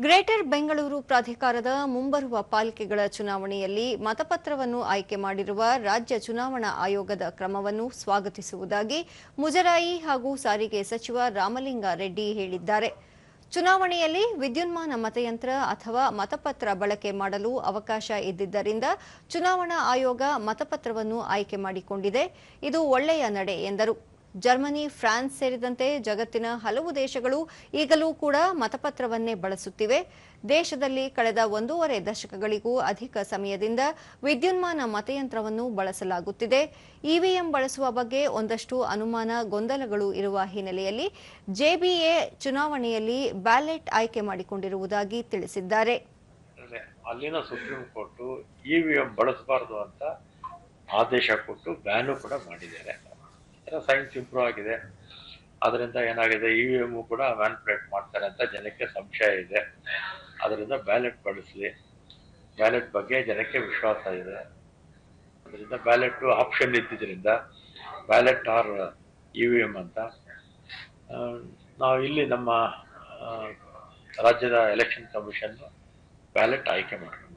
Greater Bengaluru ಪ್ರಾಧಿಕಾರದ ಮುಂಬರುವ ಪಾಲಿಕೆಗಳ ಚುನಾವಣೆಯಲ್ಲಿ ಮತಪತ್ರವನ್ನು ಆಯ್ಕೆ ಮಾಡಿರುವ ರಾಜ್ಯ ಚುನಾವಣಾ ಆಯೋಗದ ಕ್ರಮವನ್ನು ಸ್ವಾಗತಿಸುವುದಾಗಿ ಮುಜರಾಯಿ ಹಾಗೂ ಸಾರಿಗೆ ಸಚಿವ ರಾಮಲಿಂಗಾರೆಡ್ಡಿ ಹೇಳಿದ್ದಾರೆ. ಚುನಾವಣೆಯಲ್ಲಿ ವಿದ್ಯುನ್ಮಾನ ಮತಯಂತ್ರ ಅಥವಾ ಮತಪತ್ರ ಬಳಕೆ ಮಾಡಲು ಅವಕಾಶ ಇದ್ದಿದ್ದರಿಂದ ಚುನಾವಣಾ ಆಯೋಗ ಮತಪತ್ರವನ್ನು ಆಯ್ಕೆ ಮಾಡಿಕೊಂಡಿದೆ. ಇದು ಒಳ್ಳೆಯ ನಡೆ ಎಂದರು. ಜರ್ಮನಿ, ಫ್ರಾನ್ಸ್ ಸೇರಿದಂತೆ ಜಗತ್ತಿನ ಹಲವು ದೇಶಗಳು ಈಗಲೂ ಕೂಡ ಮತಪತ್ರವನ್ನೇ ಬಳಸುತ್ತಿವೆ. ದೇಶದಲ್ಲಿ ಕಳೆದ 1.5 ದಶಕಗಳಿಗೂ ಅಧಿಕ ಸಮಯದಿಂದ ವಿದ್ಯುನ್ಮಾನ ಮತಯಂತ್ರವನ್ನು ಬಳಸಲಾಗುತ್ತಿದೆ. ಇವಿಎಂ ಬಳಸುವ ಬಗ್ಗೆ ಒಂದಷ್ಟು ಅನುಮಾನ, ಗೊಂದಲಗಳು ಇರುವ ಹಿನ್ನೆಲೆಯಲ್ಲಿ ಜೆಬಿಎ ಚುನಾವಣೆಯಲ್ಲಿ ಬ್ಯಾಲೆಟ್ ಆಯ್ಕೆ ಮಾಡಿಕೊಂಡಿರುವುದಾಗಿ ತಿಳಿಸಿದ್ದಾರೆ. ಅಲ್ಲಿನ ಸುಪ್ರೀಂ ಕೋರ್ಟ್ ಇವಿಎಂ ಬಳಸಬಾರದು ಅಂತ ಆದೇಶ ಕೊಟ್ಟು ಬ್ಯಾನು ಕೂಡ ಮಾಡಿದ್ದಾರೆ. ಸೈನ್ಸ್ ಇಂಪ್ರೂವ್ ಆಗಿದೆ. ಅದರಿಂದ ಏನಾಗಿದೆ, ಇವಿಎಂ ಕೂಡ ಮ್ಯಾನಿಪುಲೇಟ್ ಮಾಡ್ತಾರೆ ಅಂತ ಜನಕ್ಕೆ ಸಂಶಯ ಇದೆ. ಅದರಿಂದ ಬ್ಯಾಲೆಟ್ ಬಳಸಲಿ, ಬ್ಯಾಲೆಟ್ ಬಗ್ಗೆ ಜನಕ್ಕೆ ವಿಶ್ವಾಸ ಇದೆ. ಅದರಿಂದ ಬ್ಯಾಲೆಟ್ ಆಪ್ಷನ್ ಇದ್ದಿದ್ದರಿಂದ ಬ್ಯಾಲೆಟ್ ಆರ್ ಇವಿಎಂ ಅಂತ ನಾವು ಇಲ್ಲಿ ನಮ್ಮ ರಾಜ್ಯದ ಎಲೆಕ್ಷನ್ ಕಮಿಷನ್ ಬ್ಯಾಲೆಟ್ ಆಯ್ಕೆ ಮಾಡ್ತೀವಿ.